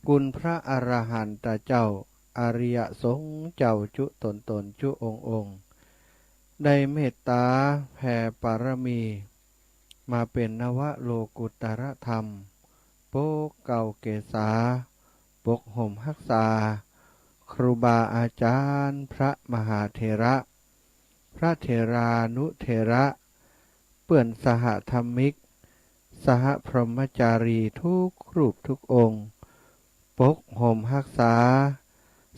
กุณพระอรหันตเจ้าอริยสงฆ์เจ้าจุตนจุองค์ได้เมตตาแผ่ปารมีมาเป็นนวโลกุตรธรรมโปกเก่าเกษาปกห่มรักษาครูบาอาจารย์พระมหาเถระพระเถรานุเถระเปื่อนสหธรรมิกสหพรหมจารีทุกรูปทุกองค์ปกห่มรักษา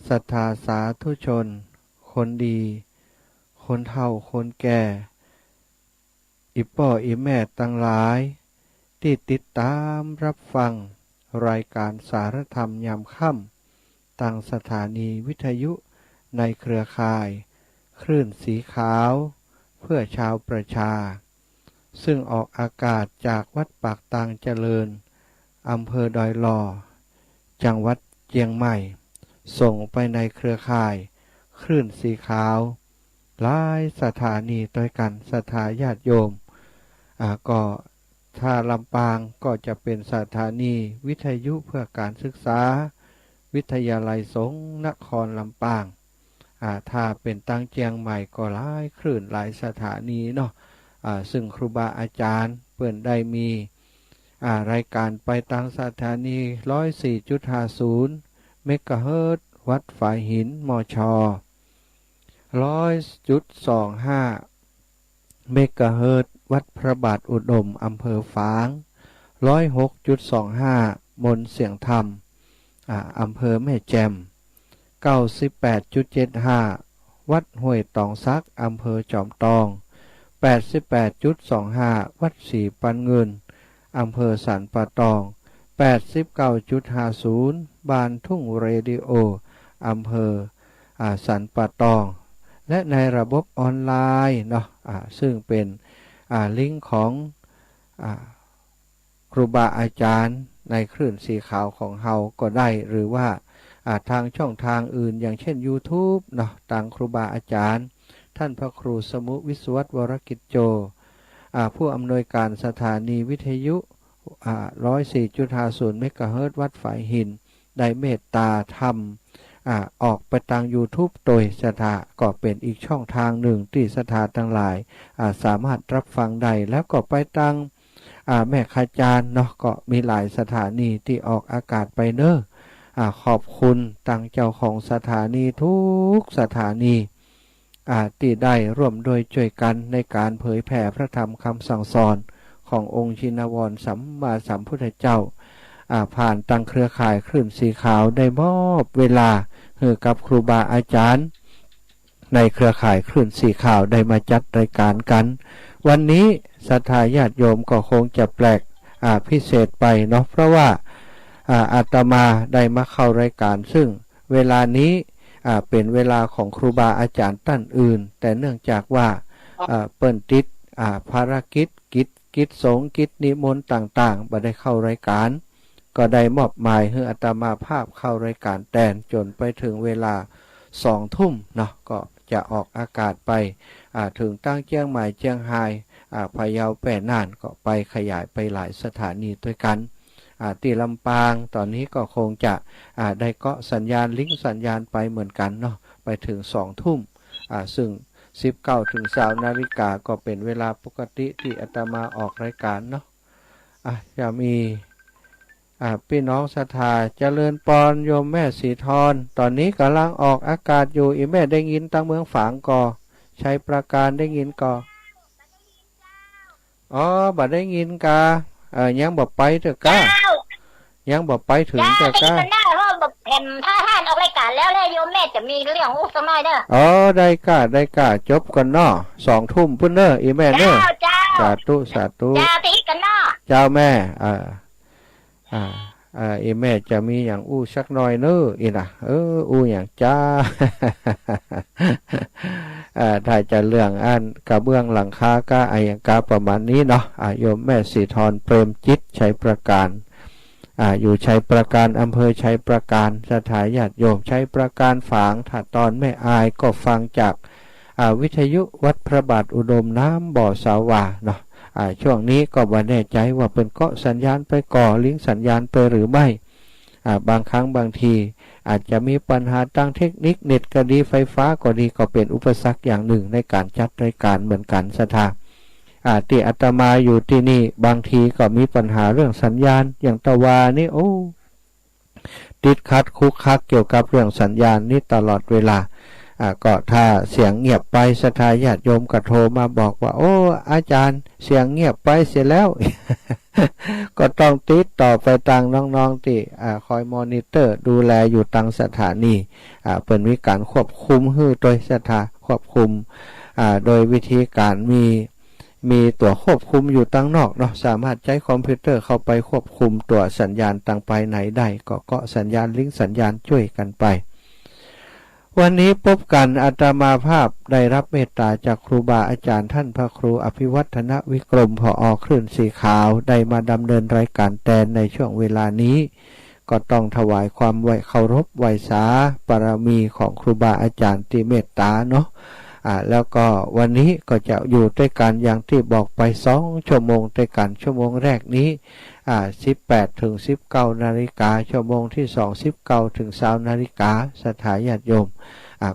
ศรัทธาสาธุชนคนดีคนเฒ่าคนแก่อิป่ออิแม่ตั้งหลายที่ติดตามรับฟังรายการสารธรรมยามค่ำตั้งสถานีวิทยุในเครือข่ายคลื่นสีขาวเพื่อชาวประชาซึ่งออกอากาศจากวัดปากตางเจริญอำเภอดอยหล่อจังหวัดเชียงใหม่ส่งไปในเครือข่ายคลื่นสีขาวหลายสถานีด้วยกันสถาญาติโยมก็ถ้าลำปางก็จะเป็นสถานีวิทยุเพื่อการศึกษาวิทยาลัยสงฆ์นครลำปางถ้าเป็นตั้งเชียงใหม่ก็หลายคลื่นหลายสถานีเนาะซึ่งครูบาอาจารย์เปิ่นได้มีรายการไปตั้งสถานี 104.50 เมกะเฮิรตซ์วัดฝายหินมช100.25 เมกะเฮิรตซ์วัดพระบาทอุดมอำเภอฝาง 106.25 มนเสียงธรรมอำเภอแม่แจ่ม 98.75 วัดห้วยตองซักอำเภอจอมตอง 88.25 วัดศรีปันเงินอำเภอสันป่าตอง 89.50 บ้านทุ่งเรดิโออำเภอสันป่าตองและในระบบออนไลน์เนาะซึ่งเป็นลิงก์ของครูบาอาจารย์ในคลื่นสีขาวของเฮาก็ได้หรือว่าทางช่องทางอื่นอย่างเช่น YouTube เนาะทางครูบาอาจารย์ท่านพระครูสมุวิศวัตวรกิจโจผู้อำนวยการสถานีวิทยุ104.50 เมกะเฮิรตซ์วัดฝายหินได้เมตตาทำออกไปทาง YouTube โดยสถาก็เป็นอีกช่องทางหนึ่งที่สถาทั้งหลายสามารถรับฟังได้แล้วก็ไปทางแม่ขจารเนาะก็มีหลายสถานีที่ออกอากาศไปเนอะขอบคุณทางเจ้าของสถานีทุกสถานีที่ได้ร่วมโดยช่วยกันในการเผยแผ่พระธรรมคำสั่งสอนขององค์ชินวรสัมมาสัมพุทธเจ้าผ่านทางเครือข่ายคลื่นสีขาวได้มอบเวลาให้กับครูบาอาจารย์ในเครือข่ายคลื่นสีขาวได้มาจัดรายการกันวันนี้ศรัทธาญาติโยมก็คงจะแปลกพิเศษไปเนาะเพราะว่าอาตมาได้มาเข้ารายการซึ่งเวลานี้เป็นเวลาของครูบาอาจารย์ท่านอื่นแต่เนื่องจากว่าเปิ้นติดภารกิจกิจสงฆ์กิจนิมนต์ต่างๆบ่ได้เข้ารายการก็ได้มอบหมายให้อาตมาภาพเข้ารายการแทนจนไปถึงเวลา2 ทุ่มเนาะก็จะออกอากาศไปถึงตั้งเชียงใหม่เชียงรายพะเยาแปร่น่านก็ไปขยายไปหลายสถานีด้วยกันที่ลำปางตอนนี้ก็คงจะได้เกาะสัญญาณลิงก์สัญญาณไปเหมือนกันเนาะไปถึง2 ทุ่มซึ่ง19 ถึง 20 นาฬิกาก็เป็นเวลาปกติที่อาตมาออกรายการเนาะจะมีพี่น้องศรัทธาเจริญปอนโยมแม่สีทรตอนนี้กำลังออกอากาศอยู่อีแม่ได้ยินตั้งเมืองฝางก่อใช้ประการได้ยินก่อบ่ได้ยินกายังบ่ไปเถอะก้ายังบ่ไปถึงเถอะก้าได้เพราะแบบแผ่นท่าห้านออกรายการแล้วโยมแม่จะมีเรื่องสักหน่อยเด้อได้ก้าจบกันเนาะ2 ทุ่มพุ่นเนอะอีแม่เนอะสาธุจ้าตีกันเนาะเจ้าแม่อีแม่จะมีอย่างสักหน่อยเนอะอีน่ะอย่างจ้า ถ้าจะเรื่องกระเบื้องหลังคาก็อย่างกาประมาณนี้เนาะโยมแม่สีทรเปรมจิตชัยประการอยู่ชัยประการอำเภอชัยประการสถาญาติโยมชัยประการฝางถ้าตอนแม่อายก็ฟังจากวิทยุวัดพระบาทอุดมน้ำบ่อสาวาเนาะช่วงนี้ก็บ่แน่ใจว่าเป็นเกาะสัญญาณไปก่อลิงก์สัญญาณไปหรือไม่ บางครั้งบางทีอาจจะมีปัญหาทางเทคนิคเน็ตก็ดีไฟฟ้าก็ดีก็เป็นอุปสรรคอย่างหนึ่งในการจัดรายการเหมือนกันศรัทธาที่อาตมาอยู่ที่นี่บางทีก็มีปัญหาเรื่องสัญญาณอย่างตะวานี่โอ้ติดขัดคุกคักเกี่ยวกับเรื่องสัญญาณนี่ตลอดเวลาก็ถ้าเสียงเงียบไปศรัทธาญาติโยมก็โทรมาบอกว่าโอ้อาจารย์เสียงเงียบไปเสียแล้ว ก็ต้องติดต่อไปทางน้องๆที่คอยมอนิเตอร์ดูแลอยู่ทางสถานีเป็นวิการควบคุมโดยศรัทธาควบคุมโดยวิธีการมีตัวควบคุมอยู่ตั้งนอกเนาะสามารถใช้คอมพิวเตอร์เข้าไปควบคุมตัวสัญญาณต่างไปไหนได้ก็สัญญาณลิงก์สัญญาณช่วยกันไปวันนี้พบกันอาตมาภาพได้รับเมตตาจากครูบาอาจารย์ท่านพระครูอภิวัฒนวิกรมผอ.คลื่นสีขาวได้มาดำเนินรายการแทนในช่วงเวลานี้ก็ต้องถวายความเคารพไหว้สาบารมีของครูบาอาจารย์ที่เมตตาเนาะแล้วก็วันนี้ก็จะอยู่ด้วยกันอย่างที่บอกไป2 ชั่วโมงด้วยกันชั่วโมงแรกนี้18 ถึง 19 นาฬิกาชั่วโมงที่2 19 ถึง 20 นาฬิกาสถาญาติโยม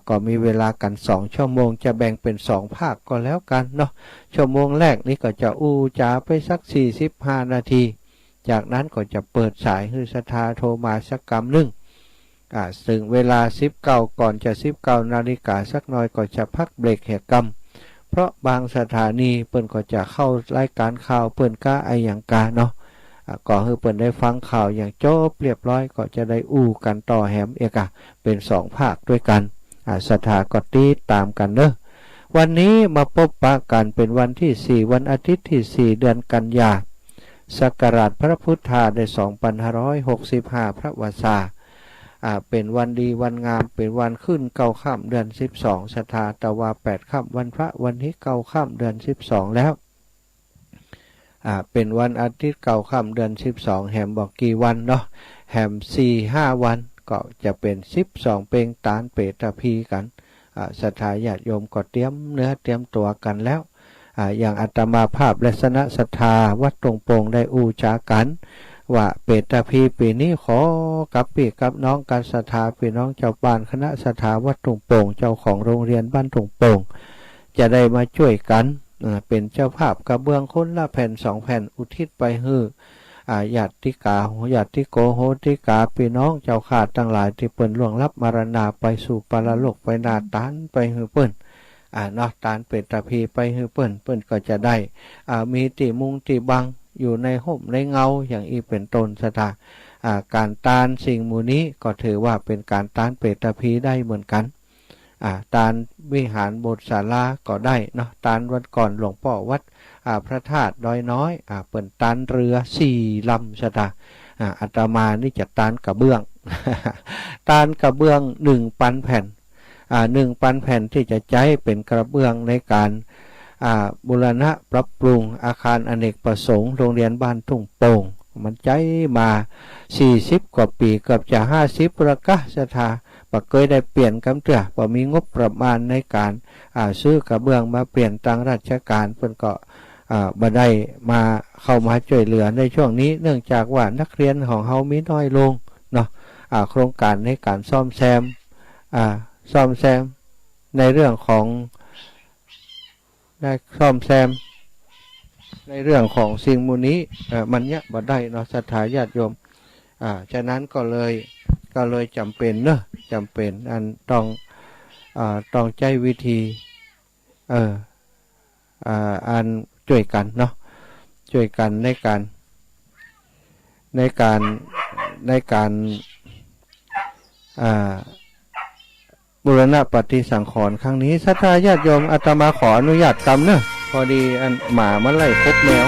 ก็มีเวลากัน2 ชั่วโมงจะแบ่งเป็น2 ภาคก็แล้วกันเนาะชั่วโมงแรกนี้ก็จะจาไปสัก45 นาทีจากนั้นก็จะเปิดสายให้ศรัทธาโทรมาสักกำหนึ่งซึ่งเวลา19ก่อนจะ19 นาฬิกาสักน้อยก็จะพักเบรกเหตุกรรมเพราะบางสถานีเปิ้นก็จะเข้ารายการข่าวเปิ้นก้าไออย่างกาเนาะก็ให้เปิ้นได้ฟังข่าวอย่างจบเรียบร้อยก็จะได้กันต่อแหมเอกเป็น2 ภาคด้วยกันสถาก็ติดตามกันเนอะวันนี้มาพบปะกันเป็นวันที่4วันอาทิตย์ที่4เดือนกันยาศักราชพระพุทธาได้2565พระวาสาเป็นวันดีวันงามเป็นวันขึ้น9 ค่ำเดือน12ศรัทธาตะวา8 ค่ำวันพระวันนี้9 ค่ำเดือน12แล้วเป็นวันอาทิตย์9 ค่ำเดือน12แหมบอกกี่วันเนาะแหม4-5 วันก็จะเป็น12เปงตานเปตพีกันศรัทธาญาติโยมก็เตรียมเนื้อเตรียมตัวกันแล้วอย่างอาตมาภาพและคณะศรัทธาวัดตรงโป่งได้จากันว่าเปตพีปีนี้ขอกับพี่กับน้องการศรัทธาพี่น้องเจ้าบ้านคณะศรัทธาวัดตรงโป่งเจ้าของโรงเรียนบ้านตรงโป่งจะได้มาช่วยกันเป็นเจ้าภาพกระเบื้องคนละแผ่น2 แผ่นอุทิศไปให้ญาติกาญาติโกโหติกาพี่น้องเจ้าขาดทั้งหลายที่เปิ้นล่วงลับมรณาไปสู่ปรโลกไปนาตานไปให้เปิ้นเนาะตานเปตพีไปให้เปิ้นก็จะได้มีติมุงติบังอยู่ในห่มในเงาอย่างอีเป็นต้นศรัทธาการตานสิ่งมูนี้ก็ถือว่าเป็นการตานเปตพีได้เหมือนกันตานวิหารโบสถ์ศาลาก็ได้เนาะตานวันก่อนหลวงพ่อวัดพระธาตุดอยน้อยเปิ่นตานเรือ4 ลำศรัทธาอาตมานี่จะตานกระเบื้อง ตานกระเบื้อง1,000 แผ่น1,000 แผ่นที่จะใช้เป็นกระเบื้องในการบูรณะปรับปรุงอาคารอเนกประสงค์โรงเรียนบ้านทุ่งโป่งมันใช้มา40 กว่าปีเกือบจะ50ประกะศรัทธาบ่เคยได้เปลี่ยนกำเตือบ่มีงบประมาณในการซื้อกระเบื้องมาเปลี่ยนทางราชการเพิ่นก็บ่ได้มาเข้ามาช่วยเหลือในช่วงนี้เนื่องจากว่านักเรียนของเฮามีน้อยลงเนาะโครงการในการซ่อมแซมในเรื่องของซ่อมแซมในเรื่องของสิ่งมูนี้มันเนี่ยบ่ได้เนาะศรัทธาญาติโยมฉะนั้นก็เลยจำเป็นเนอะจำเป็นอันต้องใช้วิธีอันช่วยกันเนาะช่วยกันในการบูรณะปฏิสังขรณ์ครั้งนี้ศรัทธาญาติโยมอาตมาขออนุญาตกรรมเนอะพอดีอันหมามันไล่พบแมว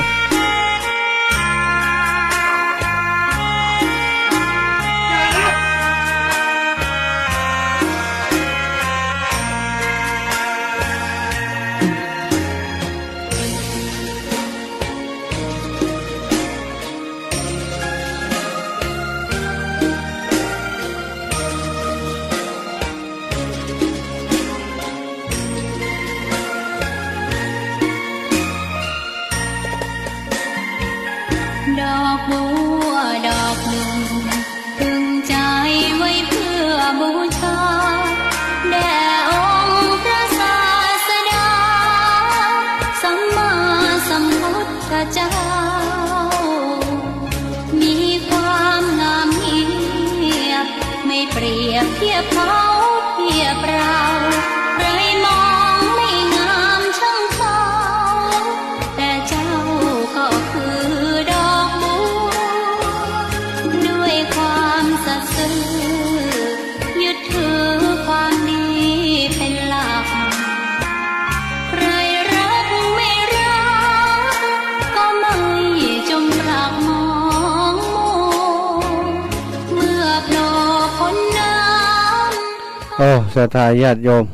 โอ้ศรัทธาญาติโยม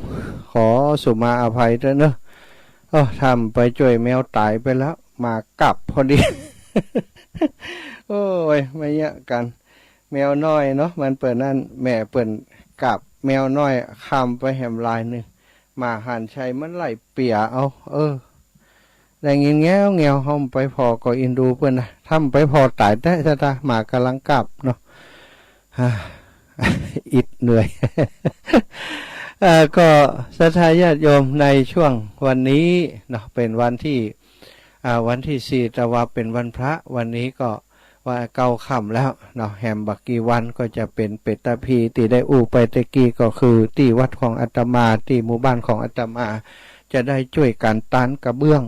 ขอสุมาอภัยด้วยเนอะทำไปช่วยแมวตายไปแล้วมากลับพอดี โอ้ยไม่เยอะกันแมวน้อยเนาะมันเปิดนั่นแม่เปิดกลับแมวน้อยข้ามไปแหมลายหนึ่งมาหันชัยมันไหลเปียเอาได้เงี้ยแงวห้อมไปพอก็อินดูเพื่อนนะทำไปพอตายได้ซะตาหมากำลังกลับเนาะอิดเหนื่อย ก็ศรัทธาญาติโยมในช่วงวันนี้เนาะเป็นวันที่4แต่ว่าเป็นวันพระวันนี้ก็ว่าเก้าค่ำแล้วเนาะแฮมบักกี่วันก็จะเป็นเป็ดตะพีที่ได้อูไปตะกี้ก็คือที่วัดของอาตมาที่หมู่บ้านของอาตมาจะได้ช่วยกันต้านกระเบื้อง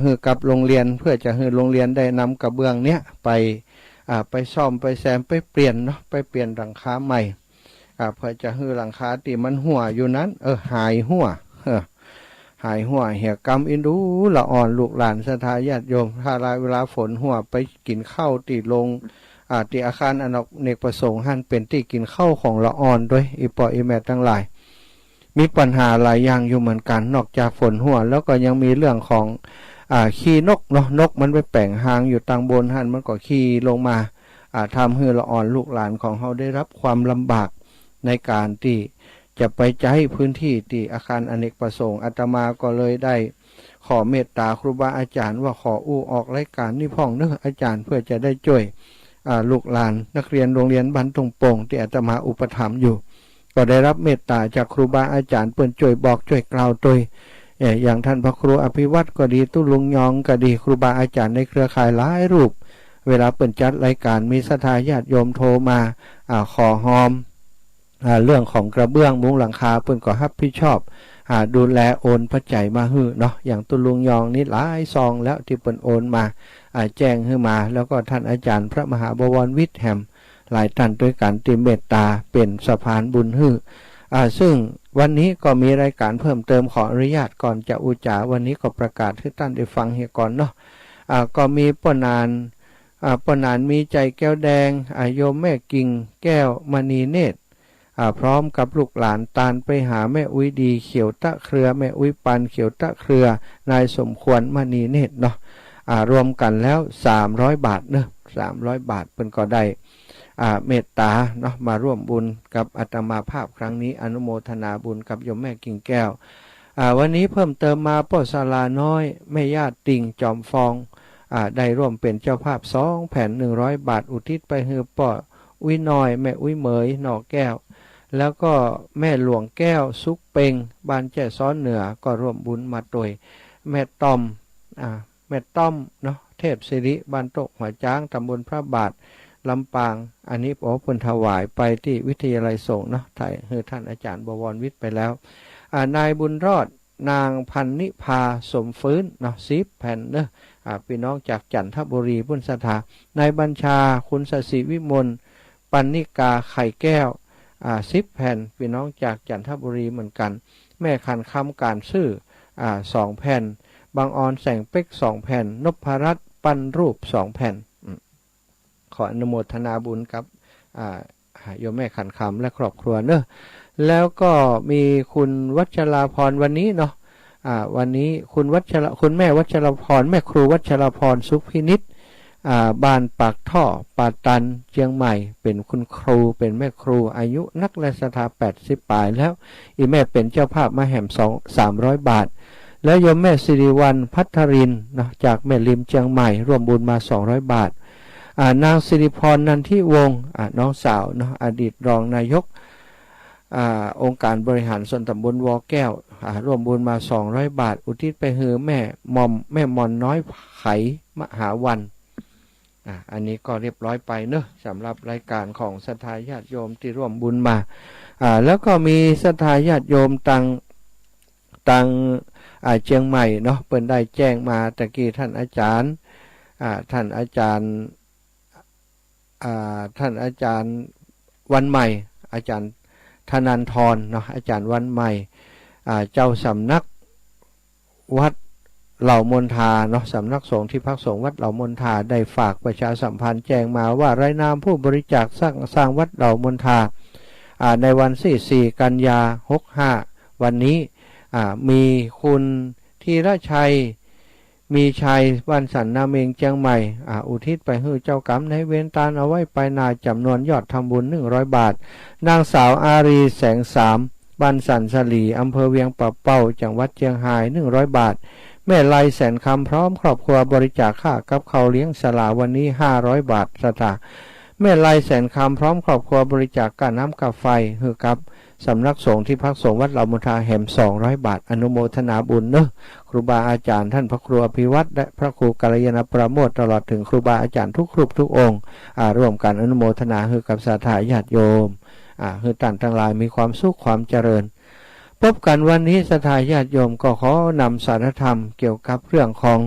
ฮือกับโรงเรียนเพื่อจะให้โรงเรียนได้นำกระเบื้องเนี้ยไปซ่อมไปแซมไปเปลี่ยนเนาะไปเปลี่ยนหลังคาใหม่เพื่อจะให้หลังคาที่มันหัวอยู่นั้นหายหัวเหี่ยกรรมอินดูละอ่อนลูกหลานศรัทธาญาติโยมถ้าเวลาฝนหัวไปกินข้าวตีลงที่อาคารอเนกประสงค์หันเป็นที่กินข้าวของละอ่อนด้วยอีปออีแม่ทั้งหลายมีปัญหาหลายอย่างอยู่เหมือนกันนอกจากฝนหัวแล้วก็ยังมีเรื่องของขี้นกเนาะนกมันไปแป่งหางอยู่ตางบนหันมันก็ขี้ลงมาทำให้ละอ่อนลูกหลานของเขาได้รับความลำบากในการที่จะไปใช้พื้นที่ที่อาคารอเนกประสงค์อาตมาก็เลยได้ขอเมตตาครูบาอาจารย์ว่าขอออกรายการนี่พ่องเนอะอาจารย์เพื่อจะได้ช่วยลูกหลานนักเรียนโรงเรียนบ้านตรงโป่งที่อาตมาอุปถัมภ์อยู่ก็ได้รับเมตตาจากครูบาอาจารย์เปิ่นช่วยบอกช่วยกล่าวตัวอย่างท่านพระครูอภิวัตรก็ดีตุ้ลุงยองก็ดีครูบาอาจารย์ในเครือข่ายหลายรูปเวลาเปิ่นจัดรายการมีศรัทธาญาติโยมโทรมาขอหอมเรื่องของกระเบื้องมุ้งหลังคาเปิ่นก็รับผิดชอบดูแลโอนปัจจัยมาฮื้อเนาะอย่างตุลุงยองนี่หลายซองแล้วที่เปิ่นโอนมาแจ้งฮื้อมาแล้วก็ท่านอาจารย์พระมหาบวรวิทย์แฮมหลายท่านด้วยการติเมตตาเป็นสะพานบุญฮื้อซึ่งวันนี้ก็มีรายการเพิ่มเติมขออนุญาตก่อนจะอุจาวันนี้ก็ประกาศให้ท่านได้ฟังเฮียก่อนเนาะก็มีป้านานมีใจแก้วแดงโยมแม่กิ่งแก้วมณีเนตรพร้อมกับลูกหลานตานไปหาแม่อุ้ยดีเขียวตะเครือแม่อุ้ยปันเขียวตะเครือนายสมควรมณีเนตรเนาะรวมกันแล้ว300 บาทเนาะ300 บาทเป็นก็ได้เมตตาเนาะมาร่วมบุญกับอาตมาภาพครั้งนี้อนุโมทนาบุญกับโยมแม่กิ่งแก้ววันนี้เพิ่มเติมมาป้อศาลาน้อยแม่ญาติติ่งจอมฟองได้ร่วมเป็นเจ้าภาพ2 แผ่น100 บาทอุทิศไปให้ป้ออุ้ยน้อยแม่อุ้ยเหมยหนอแก้วแล้วก็แม่หลวงแก้วสุกเปงบ้านแจ้ซ้อนเหนือก็ร่วมบุญมาโดยแม่ต้อมเนาะเทพศิริบ้านโตกหัวจ้างตำบลพระบาทลำปางอันนี้ผมเพิ่นถวายไปที่วิทยาลัยสงฆ์เนาะถ่ายให้ท่านอาจารย์บวรวิทย์ไปแล้วนายบุญรอดนางพันนิพาสมฟื้นเนาะ10 แผ่นเนาะพี่น้องจากจันทบุรีพุทธศรัทธานายบัญชาคุณศศิวิมลปันนิกาไข่แก้ว10 แผ่นพี่น้องจากจันทบุรีเหมือนกันแม่ขันคำการซื่อ2 แผ่นบางออนแสงเป๊ก2 แผ่นนพรัตน์ปั้นรูป2 แผ่นขออนุโมทนาบุญกับโยมแม่ขันคำและครอบครัวเนอะแล้วก็มีคุณวัชราพรวันนี้เนาะวันนี้คุณแม่วัชรพรแม่ครูวัชรพรสุขพินิจบ้านปากท่อปาตันเชียงใหม่เป็นคุณครูเป็นแม่ครูอายุนักและศรัทธา80 ปลายแล้วอีแม่เป็นเจ้าภาพมาแห่ม300 บาทแล้วโยมแม่สิริวัลย์พัทรินเนาะจากแม่ริมเชียงใหม่ร่วมบุญมา200 บาทนางสิริพรนันทิวงศ์น้องสาวเนาะอดีตรองนายกองค์การบริหารส่วนตำบลวอแก้วร่วมบุญมา200 บาทอุทิศไปให้แม่มอนน้อยไขมหาวันอันนี้ก็เรียบร้อยไปเนอะสำหรับรายการของศรัทธาญาติโยมที่ร่วมบุญมาแล้วก็มีศรัทธาญาติโยมตังเชียงใหม่เนาะเปิ้นได้แจ้งมาตะกี้ท่านอาจารย์วันใหม่อาจารย์ธนันทรเนาะอาจารย์วันใหม่เจ้าสำนักวัดเหล่ามนทาเนาะสำนักสงฆ์ที่พักสงฆ์วัดเหล่ามนทาได้ฝากประชาสัมพันธ์แจ้งมาว่ารายนามผู้บริจาคสร้างวัดเหล่ามนทา ในวันที่4 กันยา65วันนี้มีคุณธีรชัยมีชัยบ้านสันนาเมงเชียงใหม่อุทิศไปให้เจ้ากรรมในเวรตาลเอาไว้ไปนาจำนวนยอดทำบุญ100 บาทนางสาวอารีแสงสามบ้านสันสลีอำเภอเวียงป่าเป้าจังหวัดเชียงราย100 บาทแม่ไลแสนคำพร้อมครอบครัวบริจาคค่ากับข้าวเลี้ยงสลาวันนี้500 บาทสตางค์แม่ไลแสนคำพร้อมครอบครัวบริจาคค่าน้ำกาไฟให้กับสำนักสงฆ์ที่พักสงฆ์วัดเหล่ามุทาแห่ม200 บาทอนุโมทนาบุญเนอะครูบาอาจารย์ท่านพระครูอภิวัตรและพระครูกัลยาณประโมทตลอดถึงครูบาอาจารย์ทุกรูปทุกองค์ร่วมกันอนุโมทนาให้กับศรัทธาญาติโยมให้ท่านทั้งหลายมีความสุขความเจริญพบกันวันนี้ศรัทธาญาติโยมก็ขอนำสารธรรมเกี่ยวกับเรื่องของ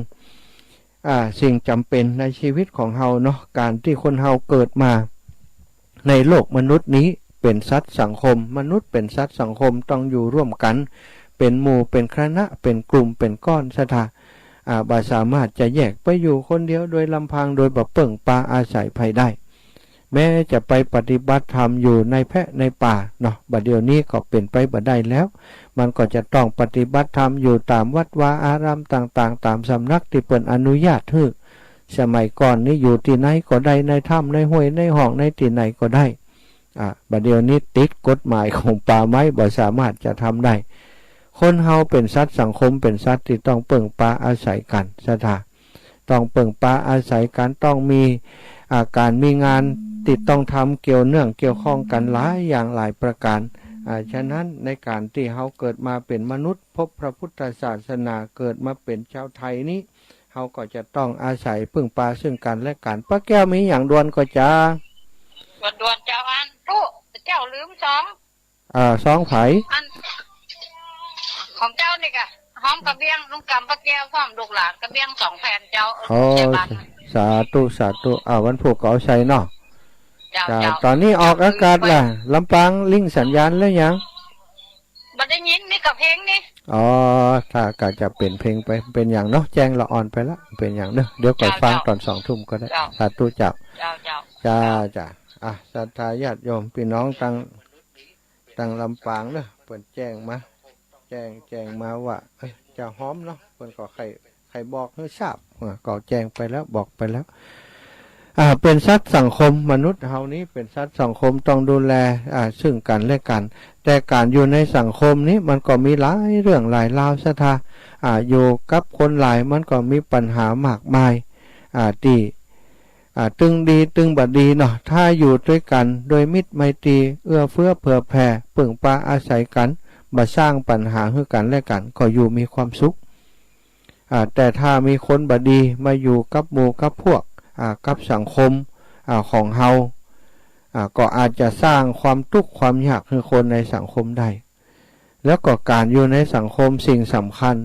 สิ่งจำเป็นในชีวิตของเฮาเนาะการที่คนเฮาเกิดมาในโลกมนุษย์นี้เป็นสัตว์สังคมมนุษย์เป็นสัตว์สังคมต้องอยู่ร่วมกันเป็นหมู่เป็นคณะเป็นกลุ่มเป็นก้อนศรัทธาบ่สามารถจะแยกไปอยู่คนเดียวโดยลำพังโดยบ่เปิ่งปลาอาศัยภัยได้แม้จะไปปฏิบัติธรรมอยู่ในแพะในป่าเนาะบัดเดี๋ยวนี้ก็เป็นไปบ่ได้แล้วมันก็จะต้องปฏิบัติธรรมอยู่ตามวัดวาอารามต่างๆตามสำนักที่เปิ่นอนุญาตให้สมัยก่อนนี้อยู่ที่ไหนก็ได้ในถ้ำในห้วยในห้องในที่ไหนก็ได้บัดเดี๋ยวนี้ติดกฎหมายของป่าไม้บ่สามารถจะทำได้คนเฮาเป็นสัตว์สังคมเป็นสัตว์ที่ต้องเปิ่งปลาอาศัยกันศรัทธาต้องเปิ่งปลาอาศัยกันต้องมีการมีงานติดต้องทำเกี่ยวเนื่องเกี่ยวข้องกันหลายอย่างหลายประการฉะนั้นในการที่เฮาเกิดมาเป็นมนุษย์พบพระพุทธศาสนาเกิดมาเป็นชาวไทยนี้เฮาก็จะต้องอาศัยพึ่งปลาซึ่งกันและกันป้าแก้วมีอย่างด่วนก็จะด่วนเจ้าอันตู้เจ้าลืมสองไผของเจ้านี่กะหอมกระเบียงลุงกำป้าแก้วพร้อมลูกหลานกระเบียง2 แผ่นเจ้าสาธุสาธุวันผูกก็เอาใส่เนาะตอนนี้ออกอากาศล่ะลำปางลิงสัญญาณแล้วยังบ่ได้ยินมีกับเพลงนี่ถ้าก็จะเป็นเพลงไปเป็นอย่างเนาะแจ้งละอ่อนไปละเป็นอย่างเนาะเดี๋ยวก่อนฟังตอน20 ทุ่มก็ได้สาธุเจ้าจ้าศรัทธาญาติโยมพี่น้องตั้งลำปางเนาะเปิ่นแจ้งมาว่าจะหอมเนาะเปิ่นก็ใครบอกให้ทราบก็แจ้งไปแล้วบอกไปแล้วเป็นสัตว์สังคมมนุษย์เฮานี้เป็นสัตว์สังคมต้องดูแลซึ่งกันและกันแต่การอยู่ในสังคมนี้มันก็มีหลายเรื่องหลายราวศรัทธาอยู่กับคนหลายมันก็มีปัญหามากมายที่ตึงดีตึงบัดดีเนาะถ้าอยู่ด้วยกันโดยมิตรไมตรีเอื้อเฟื้อเผื่อแผ่ปึ่งปาอาศัยกันมาสร้างปัญหาให้กันและกันก็อยู่มีความสุขแต่ถ้ามีคนบัดดีมาอยู่กับหมู่กับพวกกับสังคมของเฮาก็อาจจะสร้างความทุกข์ความยากให้คนในสังคมได้แล้วก็การอยู่ในสังคมสิ่งสำคัญ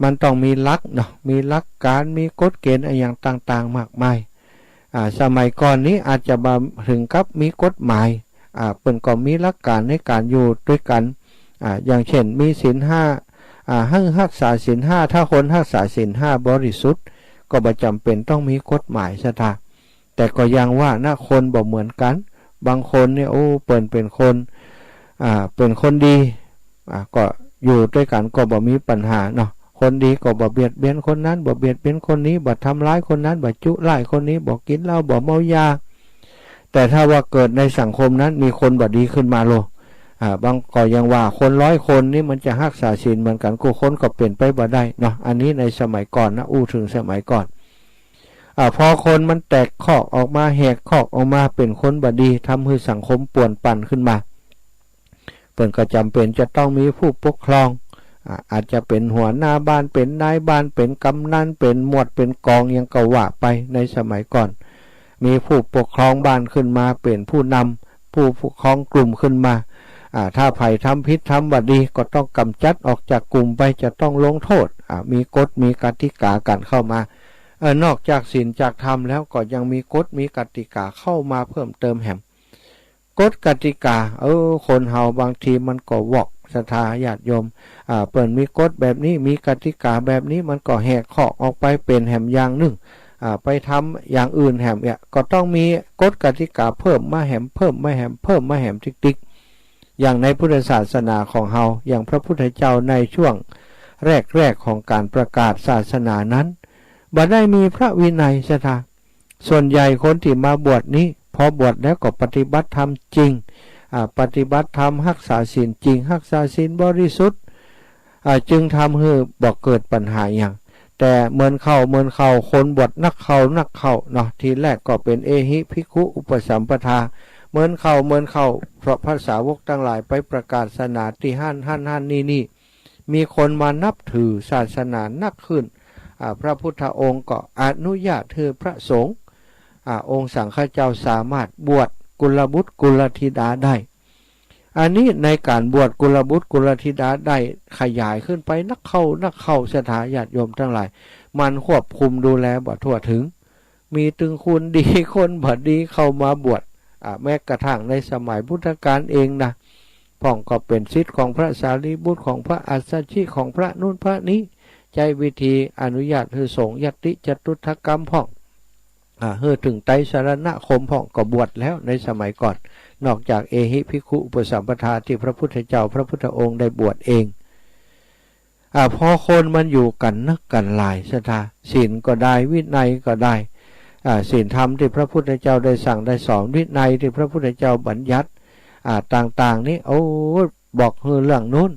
มันต้องมีหลักเนาะมีหลักการมีกฎเกณฑ์อะไรอย่างต่างๆมากมายสมัยก่อนนี้อาจจะมาถึงกับมีกฎหมายเปิ้นก็มีหลักการในการอยู่ด้วยกันอย่างเช่นมีศีล5ให้รักษาศีล5ถ้าคนรักษาศีล5บริสุทธิ์ก็บ่จำเป็นต้องมีกฎหมายซะท่าแต่ก็ยังว่านะคนบ่เหมือนกันบางคนเนี่ยเปิ้นเป็นคนดีก็อยู่ด้วยกันก็บ่มีปัญหาเนาะคนดีก็บ่เบียดเบียนคนนั้นบ่เบียดเบียนคนนี้บ่ทำร้ายคนนั้นบ่จุร้ายคนนี้บ่กินเหล้าบ่เมายาแต่ถ้าว่าเกิดในสังคมนั้นมีคนบ่ดีขึ้นมาโลบางก็ยังว่าคน100 คนนี่มันจะรักษาศีลเหมือนกันกูคนก็เปลี่ยนไปบ่ได้เนาะอันนี้ในสมัยก่อนนะถึงสมัยก่อนพอคนมันแตกคอกออกมาแหกคอกออกมาเป็นคนบ่ดีทำให้สังคมป่วนปั่นขึ้นมาเพิ่นก็จำเป็นจะต้องมีผู้ปกครองอาจจะเป็นหัวหน้าบ้านเป็นนายบ้านเป็นกำนันเป็นหมวดเป็นกองยังก็ว่าไปในสมัยก่อนมีผู้ปกครองบ้านขึ้นมาเป็นผู้นำผู้ปกครองกลุ่มขึ้นมาถ้าไผ่ทำผิดทำบดีก็ต้องกำจัดออกจากกลุ่มไปจะต้องลงโทษมีกฎมีกติกากันเข้ามานอกจากศีลจากธรรมแล้วก็ยังมีกฎมีกติกาเข้ามาเพิ่มเติมแหมกฎกติกาคนเฮาบางทีมันก็วอกศรัทธาญาติโยมเปิ่นมีกฎแบบนี้มีกติกาแบบนี้มันก็แหกข้อออกไปเป็นแหมอย่างหนึ่งไปทำอย่างอื่นแหมก็ต้องมีกฎกติกาเพิ่มมาแหมเพิ่มมาแหมเพิ่มมาแหมติ๊ก อย่างในพุทธศาสนาของเฮาอย่างพระพุทธเจ้าในช่วงแรกของการประกาศศาสนานั้นบ่ได้มีพระวินัยซะท่าส่วนใหญ่คนที่มาบวชนี้พอบวชแล้วก็ปฏิบัติธรรมจริงปฏิบัติธรรมรักษาศีลจริงรักษาศีลบริสุทธิ์จึงทำให้บ่เกิดปัญหาอย่างแต่เหมือนเข้าคนบวชนักเข้าเนาะทีแรกก็เป็นเอหิภิกขุอุปสัมปทาเหมือนเข้าเพราะภาษาวกทั้งหลายไปประกาศศาสนาที่หันนี่มีคนมานับถือศาสนานักขึ้นพระพุทธองค์ก็อนุญาตให้พระสงฆ์องค์สังฆเจ้าสามารถบวชกุลบุตรกุลธิดาได้อันนี้ในการบวชกุลบุตรกุลธิดาได้ขยายขึ้นไปนักเข้าสถาญาติโยมทั้งหลายมันควบคุมดูแลบ่ทั่วถึงมีตึงคุณดีคนบ่ดีเข้ามาบวชแม้กระทั่งในสมัยพุทธกาลเองนะพ่องก็เป็นศิษย์ของพระสารีบุตรของพระอัสสชิของพระนู่นพระนี้ใจวิธีอนุญาตให้สงฆ์ยติจตุถกรรมพ่องเฮือถึงไตรสรณคมพ่องก็บวชแล้วในสมัยก่อนนอกจากเอหิภิกขุอุปสัมปทาที่พระพุทธเจ้าพระพุทธองค์ได้บวชเองพอคนมันอยู่กันนักกันหลายศรัทธาศีลก็ได้วินัยก็ได้ศีลธรรมที่พระพุทธเจ้าได้สั่งได้สอนวินัยที่พระพุทธเจ้าบัญญัติต่างๆนี้โอ้บอกเรื่องนู้น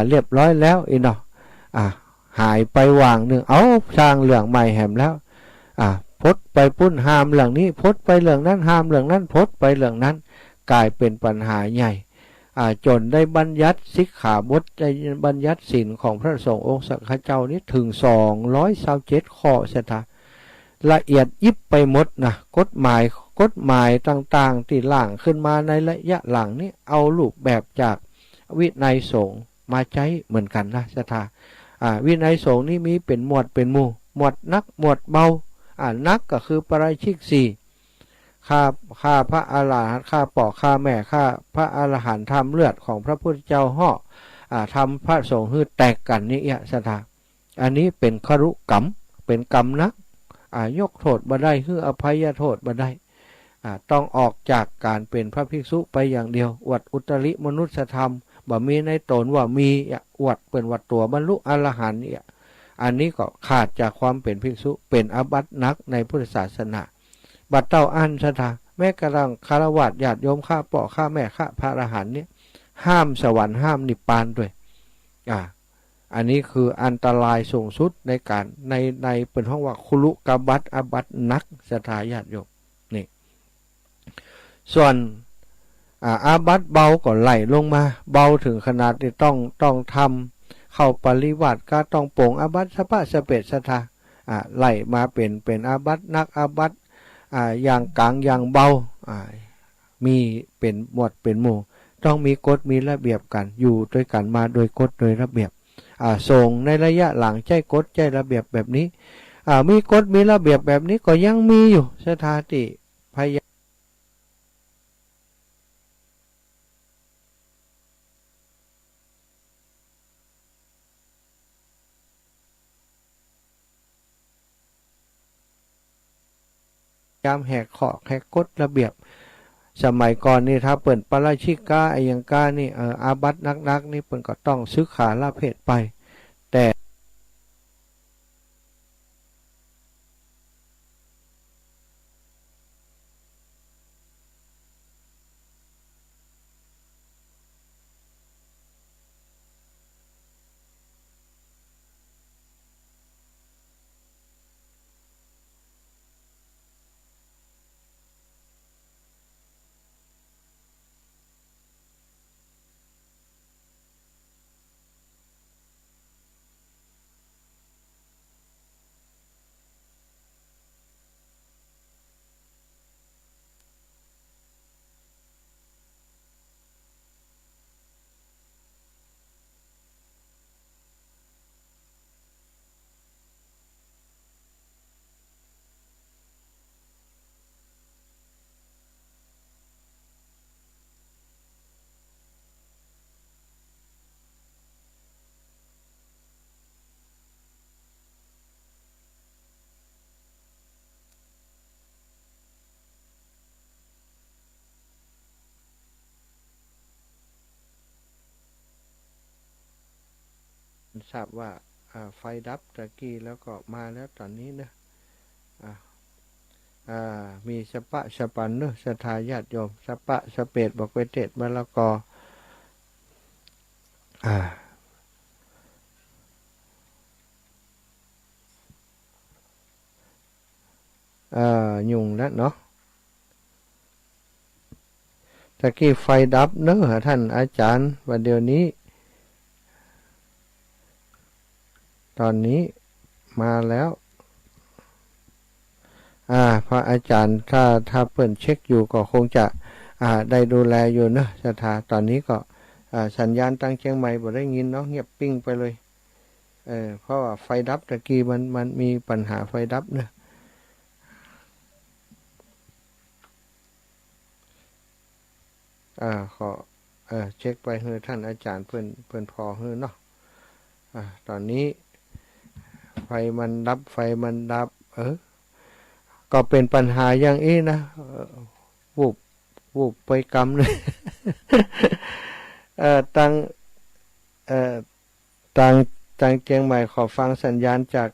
เรียบร้อยแล้วอีเนาะหายไปวางหนึ่งเอาสร้างเรื่องใหม่แหมแล้วพดไปปุ้นห้ามเรื่องนี้พดไปเรื่องนั้นห้ามเรื่องนั้นพดไปเรื่องนั้นกลายเป็นปัญหาใหญ่จนได้บัญญัติสิกขาบทได้บัญญัติศีลของพระสงฆ์องค์สังฆเจ้านี้ถึง227ข้อเสียละเอียดยิบไปหมดนะกฎหมายต่างๆที่หลั่งขึ้นมาในระยะหลังนี้เอารูปแบบจากวินัยสงฆ์มาใช้เหมือนกันนะสถาวินัยสงฆ์นี่มีเป็นหมวดเป็นหมู่หมวดนักหมวดเบานักก็คือปาราชิก4ฆ่าพระอรหันต์ฆ่าป่อฆ่าแม่ฆ่าพระอรหันต์ทำเลือดของพระพุทธเจ้าห่อทำพระสงฆ์ให้แตกกันนี่สถาอันนี้เป็นครุกรรมเป็นกรรมนักยกโทษบ่ได้คืออภัยโทษบ่ได้ต้องออกจากการเป็นพระภิกษุไปอย่างเดียวอวดอุตริมนุสธรรมบ่มีในตนว่ามีอวดเป็นวัดตัวบรรลุอรหันต์อันนี้ก็ขาดจากความเป็นภิกษุเป็นอาบัติหนักในพุทธศาสนาบัดเต้าอันสถาแม้กระทั่งคารวะญาติโยมฆ่าป่อฆ่าแม่ฆ่าพระอรหันต์เนี่ยห้ามสวรรค์ห้ามนิพพานด้วยอันนี้คืออันตรายสูงสุดในการในเป็นห้องว่าคุลุกบัตอาบัตนักสถาญาติโยมนี่ส่วนอาบัตเบาก็ไหลลงมาเบาถึงขนาดที่ต้องทำเข้าปริวัติก็ต้องโป่งอาบัตสะพะสะเปดสถาไหลมาเป็นอาบัตนักอาบัตอย่างกลางอย่างเบามีเป็นหมวดเป็นหมู่ต้องมีกฎมีระเบียบกันอยู่ด้วยกันมาโดยกฎโดยระเบียบส่งในระยะหลังใจกฎใจระเบียบแบบนี้มีกฎมีระเบียบแบบนี้ก็ยังมีอยู่สถาติพยายามแหกข้อแหกกฎระเบียบสมัยก่อนนี่ถ้าเปิดปาราชิกาไอยังกานี่อาบัตินักนี่เปิดก็ต้องซื้อขาละเพศไปแต่ ทราบว่าไฟดับตะกี้แล้วก็มาแล้วตอนนี้นะมีสปะสปันเนอะสทาญาติโยมสปะสเปดบอกเวเทศมะละกอยุ่งแล้วเนาะตะกี้ไฟดับเนอะท่านอาจารย์วันเดียวนี้ตอนนี้มาแล้วพระอาจารย์ถ้าเปิ่นเช็คอยู่ก็คงจะได้ดูแลอยู่เนอะสถาตอนนี้ก็สัญญาณตั้งเชียงใหม่บ่ได้ยินเนาะเงียบปิ้งไปเลยเพราะว่าไฟดับตะกี้มันมีปัญหาไฟดับเนอะขอเช็คไปให้ท่านอาจารย์เพิ่นพอให้เนาะตอนนี้ไฟมันดับก็เป็นปัญหาอย่างนี้นะวูบไปกำเลยตังเชียงใหม่ขอฟังสัญญาณจาก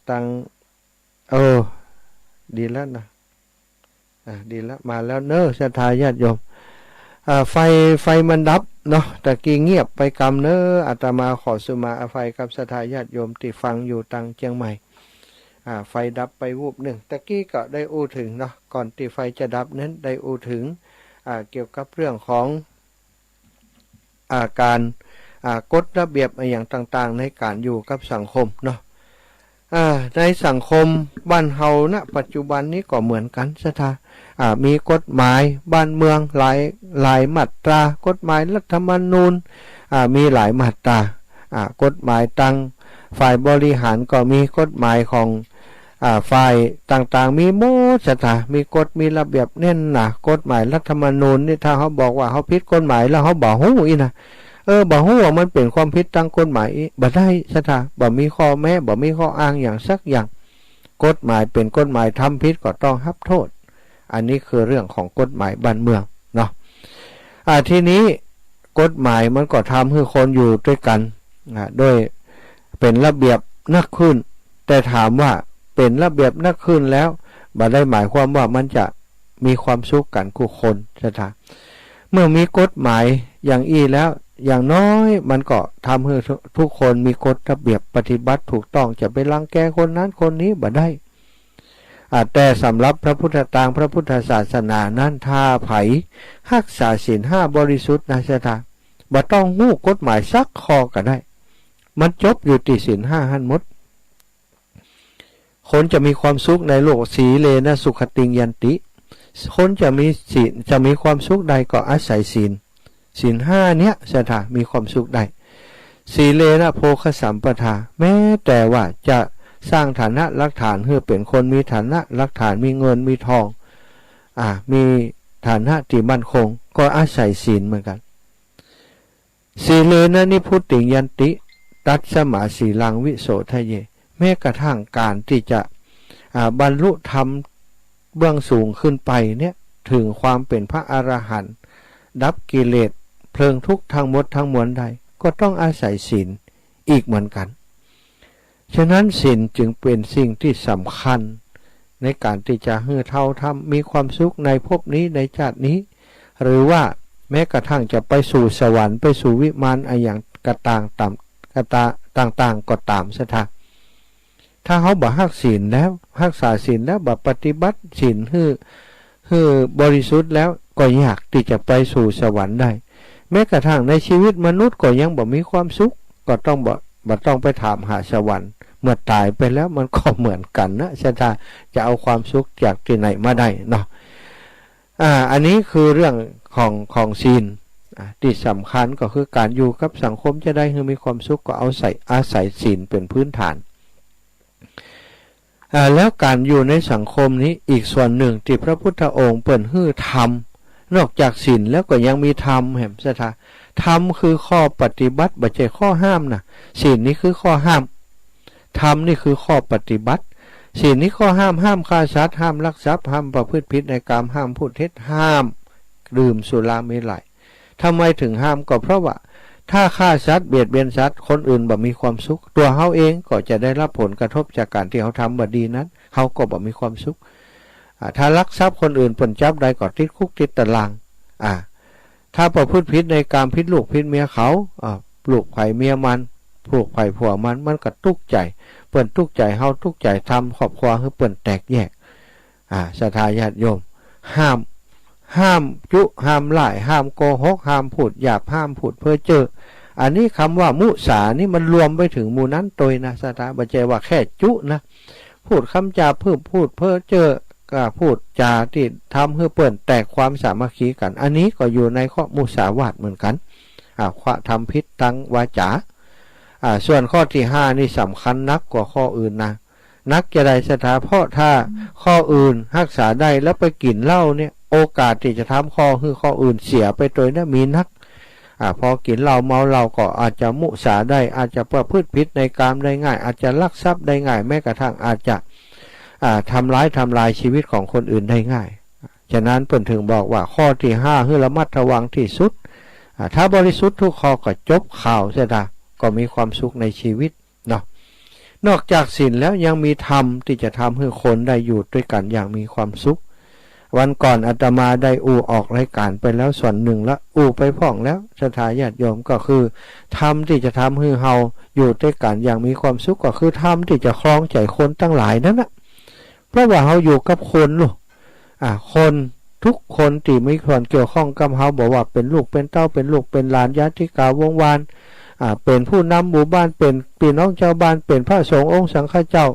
ดีแล้วนะดีแล้วมาแล้วเนอะศรัทธาญาติโยมไฟมันดับเนาะตะกี้เงียบไปกำเนอะอาตมาขอสุมาอภัยกับศรัทธาญาติโยมที่ฟังอยู่ตังเชียงใหม่ไฟดับไปวูบหนึ่งตะกี้ก็ได้อู้ถึงเนาะก่อนที่ไฟจะดับนั้นได้อู้ถึงเกี่ยวกับเรื่องของการกฎระเบียบอย่างต่างๆในการอยู่กับสังคมเนาะในสังคมบ้านเฮาณปัจจุบันนี้ก็เหมือนกันศรัทธามีกฎหมายบ้านเมืองหลายมาตรากฎหมายรัฐธรรมนูญมีหลายมาตรากฎหมายตั้งฝ่ายบริหารก็มีกฎหมายของฝ่ายต่างๆมีหมดศรัทธามีกฎมีระเบียบแน่นหนากฎหมายรัฐธรรมนูญนี่ถ้าเขาบอกว่าเขาผิดกฎหมายแล้วเขาบอกฮู้อีนะบอกฮู้ว่ามันเป็นความผิดตามกฎหมายบ่ได้ศรัทธาบ่มีข้อแม้บ่มีข้ออ้างอย่างสักอย่างกฎหมายเป็นกฎหมายทำผิดก็ต้องรับโทษอันนี้คือเรื่องของกฎหมายบ้านเมืองเนาะทีนี้กฎหมายมันก็ทำให้คนอยู่ด้วยกันโดยเป็นระเบียบนักขึ้นแต่ถามว่าเป็นระเบียบนักขึ้นแล้วบ่ได้หมายความว่ามันจะมีความสุขกันทุกคนศรัทธาเมื่อมีกฎหมายอย่างอี้แล้วอย่างน้อยมันก็ทำให้ทุกคนมีกฎระเบียบปฏิบัติถูกต้องจะไปรังแกคนนั้นคนนี้บ่ได้แต่สำหรับพระพุทธศาสนานั้นถ้าไผรักษาศีล5บริสุทธิ์นะศรัทธาบ่ต้องฮู้กฎหมายสักข้อก็ได้มันจบอยู่ที่ศีล5หันหมดคนจะมีความสุขในโลกสีเลนะสุขติงยันติคนจะมีศีลจะมีความสุขใดก็อาศัยศีล5เนี้ยศรัทธามีความสุขได้สีเลนะโภคสัมปทาแม้แต่ว่าจะสร้างฐานะหลักฐานเพื่อเป็นคนมีฐานะหลักฐานมีเงินมีทองมีฐานะที่มั่นคงก็อาศัยศีลเหมือนกันสีเลนะนิพุตติยันติตัสมาสีลังวิโสทะเยแม้กระทั่งการที่จะบรรลุธรรมเบื้องสูงขึ้นไปเนี่ยถึงความเป็นพระอรหันต์ดับกิเลสเพลิงทุกข์ทั้งหมดทั้งมวลใดก็ต้องอาศัยศีลอีกเหมือนกันฉะนั้นศีลจึงเป็นสิ่งที่สำคัญในการที่จะให้เราทำมีความสุขในภพนี้ในชาตินี้หรือว่าแม้กระทั่งจะไปสู่สวรรค์ไปสู่วิมานอย่างกระต่างต่างก็ตามศรัทธาถ้าเขาบ่รักศีลแล้วรักษาศีลแล้วบ่ปฏิบัติศีลให้บริสุทธิ์แล้วก็ยากที่จะไปสู่สวรรค์ได้แม้กระทั่งในชีวิตมนุษย์ก็ยังบ่มีความสุขก็ต้องบ่ต้องไปถามหาสวรรค์เมื่อตายไปแล้วมันก็เหมือนกันนะศรัทธาจะเอาความสุขจากที่ไหนมาได้เนาะอันนี้คือเรื่องของศีลที่สำคัญก็คือการอยู่กับสังคมจะได้ให้มีความสุขก็อาศัยศีลเป็นพื้นฐานแล้วการอยู่ในสังคมนี้อีกส่วนหนึ่งที่พระพุทธองค์เปิ่นให้ธรรมนอกจากศีลแล้วก็ยังมีธรรมแห่งศรัทธาธรรมคือข้อปฏิบัติบ่ใช่ข้อห้ามนะศีลนี้คือข้อห้ามธรรมนี่คือข้อปฏิบัติศีลนี้ข้อห้ามฆ่าสัตว์ห้ามลักทรัพย์ห้ามประพฤติผิดในกามห้ามพูดเท็จห้ามดื่มสุราเมลัยทำไมถึงห้ามก็เพราะว่า ถ้าฆ่าสัตว์เบียดเบียนสัตว์คนอื่นบ่มีความสุขตัวเฮาเองก็จะได้รับผลกระทบจากการที่เขาทำบ่ดีนั้นเฮาก็บ่มีความสุขถ้าลักทรัพย์คนอื่นเพิ่นจับได้ก็ติดคุกติดตารางถ้าประพฤติผิดในการผิดลูกผิดเมียเขาปลูกไผ่เมียมันปลูกไผ่ผัวมันก็ทุกข์ใจเปิ้นทุกข์ใจเฮาทุกข์ใจทำครอบครัวให้เปิ้นแตกแยกศรัทธาญาติโยมห้ามจุห้ามไล่ห้ามโกหกห้ามพูดหยาบห้ามพูดเพ้อเจ้ออันนี้คำว่ามุสานี่มันรวมไปถึงหมู่นั้นโดยนะศรัทธาบ่ใช่ว่าแค่จุนะพูดคำจาพูดเพ้อเจ้อก็พูดจาที่ทำให้เปิ้นแตกความสามัคคีกันอันนี้ก็อยู่ในข้อมุสาวาทเหมือนกันความทำผิดทางวาจาส่วนข้อที่5นี่สำคัญนักกว่าข้ออื่นนะนักจะได้ศรัทธาเพราะถ้าข้ออื่นรักษาได้แล้วไปกินเหล้าเนี่ยโอกาสที่จะทำข้ออื่นเสียไปโดยนั้นมีนักพอกินเหล้าเมาเหล้าก็อาจจะมุสาได้อาจจะประพฤติผิดในกามได้ง่ายอาจจะลักทรัพย์ได้ง่ายแม้กระทั่งอาจจะทำลายชีวิตของคนอื่นได้ง่ายฉะนั้นเพิ่นถึงบอกว่าข้อที่5ให้ระมัดระวังที่สุดถ้าบริสุทธิ์ทุกข้อก็จบข่าวเสียได้ก็มีความสุขในชีวิตเนาะนอกจากศีลแล้วยังมีธรรมที่จะทำให้คนได้อยู่ด้วยกันอย่างมีความสุขวันก่อนอาตมาได้ออกรายการไปแล้วส่วนหนึ่งละไปพ่องแล้วศรัทธาญาติโยมก็คือธรรมที่จะทำให้เฮาอยู่ด้วยกันอย่างมีความสุขก็คือธรรมที่จะครองใจคนตั้งหลายนั่นแหละเพราะว่าเฮาอยู่กับคนลูกคนทุกคนที่มีส่วนเกี่ยวข้องกับเฮาบอกว่าเป็นลูกเป็นเต้าเป็นลูกเป็นหลานญาติกาวงวานเป็นผู้นำหมู่บ้านเป็นพี่น้องชาวบ้านเป็นพระสงฆ์องค์สังฆเจ้า